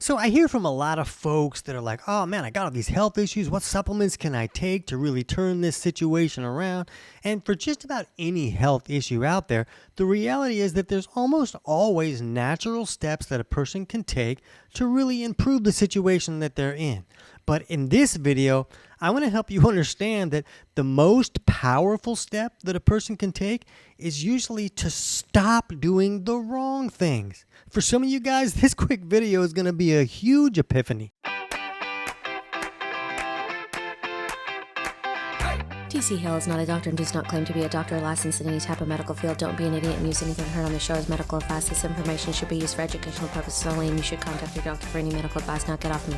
So I hear from a lot of folks that are like, oh man, I got all these health issues. What supplements can I take to really turn this situation around? And for just about any health issue out there, the reality is that there's almost always natural steps that a person can take to really improve the situation that they're in. But in this video, I want to help you understand that the most powerful step that a person can take is usually to stop doing the wrong things. For some of you guys, this quick video is going to be a huge epiphany. TC Hale is not a doctor and does not claim to be a doctor or licensed in any type of medical field. Don't be an idiot and use anything heard on the show as medical advice. This information should be used for educational purposes only, and you should contact your doctor for any medical advice. Now get off me.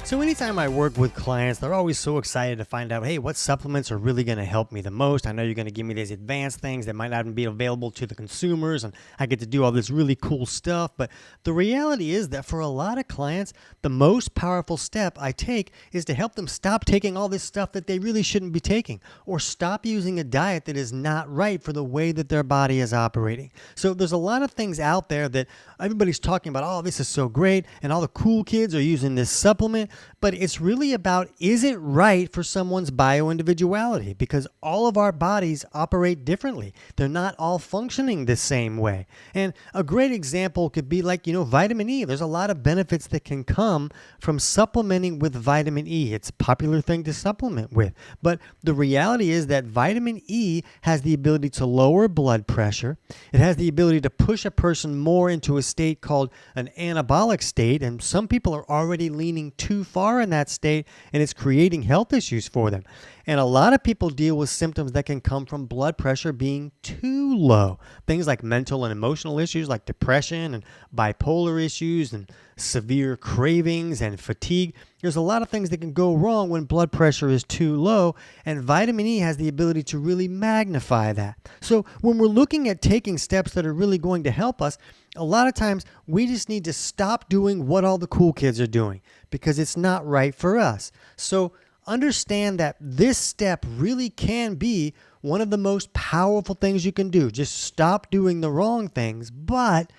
So anytime I work with clients, they're always so excited to find out, hey, what supplements are really going to help me the most? I know you're going to give me these advanced things that might not be available to the consumers, and I get to do all this really cool stuff. But the reality is that for a lot of clients, the most powerful step I take is to help them stop taking all this stuff that they really shouldn't be taking, or stop using a diet that is not right for the way that their body is operating. So there's a lot of things out there that everybody's talking about, oh, this is so great, and all the cool kids are using this supplement. But it's really about, is it right for someone's bio-individuality? Because all of our bodies operate differently. They're not all functioning the same way. And a great example could be like, vitamin E. There's a lot of benefits that can come from supplementing with vitamin E. It's a popular thing to supplement with. But the reality is that vitamin E has the ability to lower blood pressure. It has the ability to push a person more into a state called an anabolic state. And some people are already leaning too far in that state, and it's creating health issues for them. And a lot of people deal with symptoms that can come from blood pressure being too low. Things like mental and emotional issues like depression and bipolar issues and severe cravings and fatigue. There's a lot of things that can go wrong when blood pressure is too low, and vitamin E has the ability to really magnify that. So when we're looking at taking steps that are really going to help us, a lot of times we just need to stop doing what all the cool kids are doing because it's not right for us. So understand that this step really can be one of the most powerful things you can do. Just stop doing the wrong things, but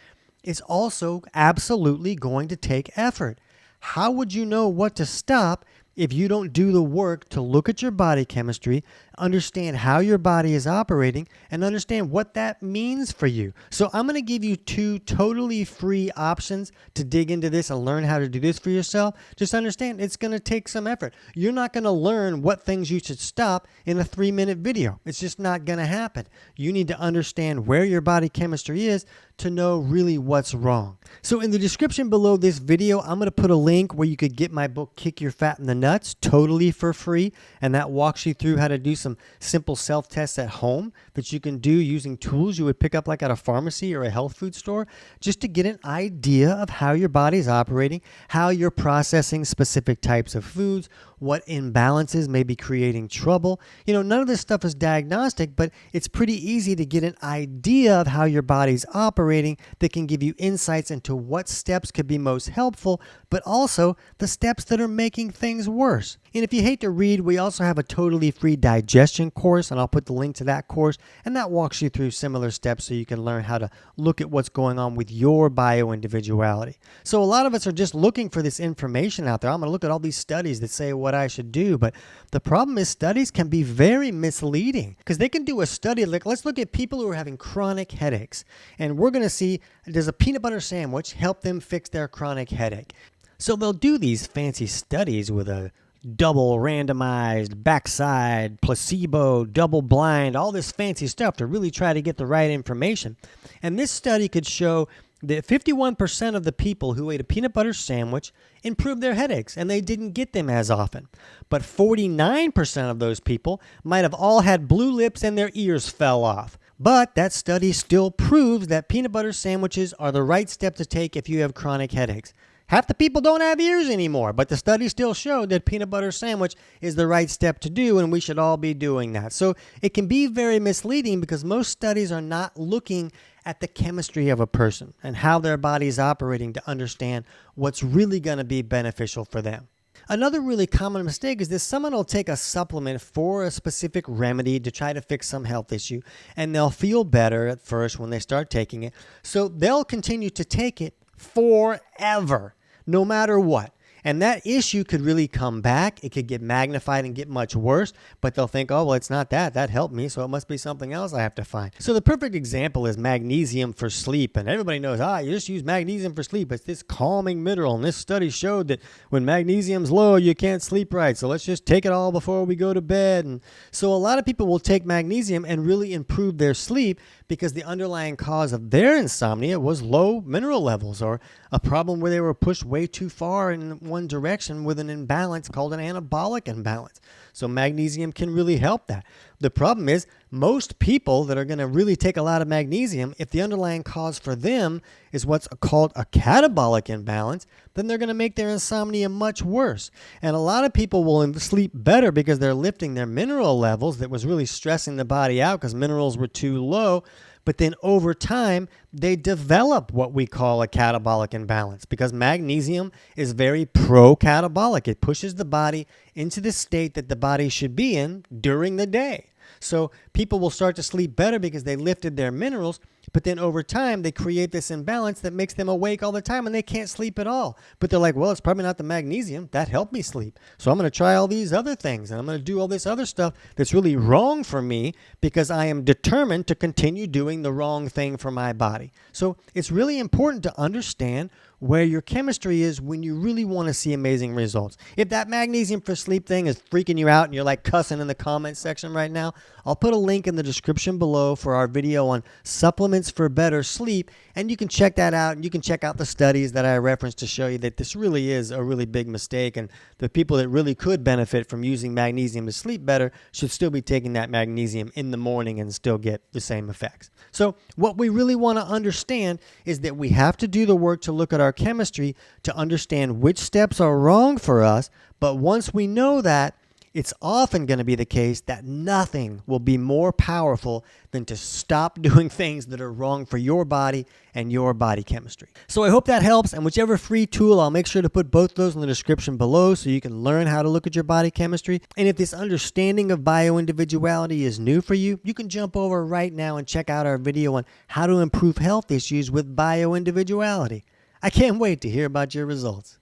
it's also absolutely going to take effort. How would you know what to stop if you don't do the work to look at your body chemistry, understand how your body is operating, and understand what that means for you? So I'm going to give you 2 totally free options to dig into this and learn how to do this for yourself. Just understand it's going to take some effort. You're not going to learn what things you should stop in a 3-minute video. It's just not going to happen. You need to understand where your body chemistry is to know really what's wrong. So in the description below this video, I'm going to put a link where you could get my book, Kick Your Fat in the Nuts, totally for free. And that walks you through how to do some simple self-tests at home that you can do using tools you would pick up like at a pharmacy or a health food store, just to get an idea of how your body's operating, how you're processing specific types of foods, what imbalances may be creating trouble. None of this stuff is diagnostic, but it's pretty easy to get an idea of how your body's operating that can give you insights into what steps could be most helpful, but also the steps that are making things worse. And if you hate to read, we also have a totally free digestion course, and I'll put the link to that course, and that walks you through similar steps so you can learn how to look at what's going on with your bio-individuality. So a lot of us are just looking for this information out there. I'm going to look at all these studies that say what I should do, but the problem is studies can be very misleading because they can do a study like, let's look at people who are having chronic headaches, and we're going to see, does a peanut butter sandwich help them fix their chronic headache? So they'll do these fancy studies with a double randomized, backside, placebo, double blind, all this fancy stuff to really try to get the right information. And this study could show that 51% of the people who ate a peanut butter sandwich improved their headaches, and they didn't get them as often. But 49% of those people might have all had blue lips and their ears fell off. But that study still proves that peanut butter sandwiches are the right step to take if you have chronic headaches. Half the people don't have ears anymore, but the study still showed that peanut butter sandwich is the right step to do, and we should all be doing that. So it can be very misleading because most studies are not looking at the chemistry of a person and how their body is operating to understand what's really going to be beneficial for them. Another really common mistake is that someone will take a supplement for a specific remedy to try to fix some health issue, and they'll feel better at first when they start taking it. So they'll continue to take it forever, no matter what. And that issue could really come back. It could get magnified and get much worse, but they'll think, oh, well, it's not that. That helped me, so it must be something else I have to find. So the perfect example is magnesium for sleep. And everybody knows, you just use magnesium for sleep. It's this calming mineral. And this study showed that when magnesium's low, you can't sleep right. So let's just take it all before we go to bed. And so a lot of people will take magnesium and really improve their sleep because the underlying cause of their insomnia was low mineral levels or a problem where they were pushed way too far in one direction with an imbalance called an anabolic imbalance. So magnesium can really help that. The problem is most people that are going to really take a lot of magnesium, if the underlying cause for them is what's called a catabolic imbalance, then they're going to make their insomnia much worse. And a lot of people will sleep better because they're lifting their mineral levels that was really stressing the body out because minerals were too low. But then over time, they develop what we call a catabolic imbalance because magnesium is very pro-catabolic. It pushes the body into the state that the body should be in during the day. So people will start to sleep better because they lifted their minerals, but then over time they create this imbalance that makes them awake all the time and they can't sleep at all. But they're like, well, it's probably not the magnesium. That helped me sleep. So I'm going to try all these other things and I'm going to do all this other stuff that's really wrong for me because I am determined to continue doing the wrong thing for my body. So it's really important to understand where your chemistry is when you really want to see amazing results. If that magnesium for sleep thing is freaking you out and you're like cussing in the comment section right now, I'll put a link in the description below for our video on supplements for better sleep, and you can check that out, and you can check out the studies that I referenced to show you that this really is a really big mistake, and the people that really could benefit from using magnesium to sleep better should still be taking that magnesium in the morning and still get the same effects. So what we really want to understand is that we have to do the work to look at our chemistry to understand which steps are wrong for us, but once we know that, it's often going to be the case that nothing will be more powerful than to stop doing things that are wrong for your body and your body chemistry. So I hope that helps, and whichever free tool, I'll make sure to put both those in the description below so you can learn how to look at your body chemistry. And if this understanding of bioindividuality is new for you, you can jump over right now and check out our video on how to improve health issues with bioindividuality. I can't wait to hear about your results.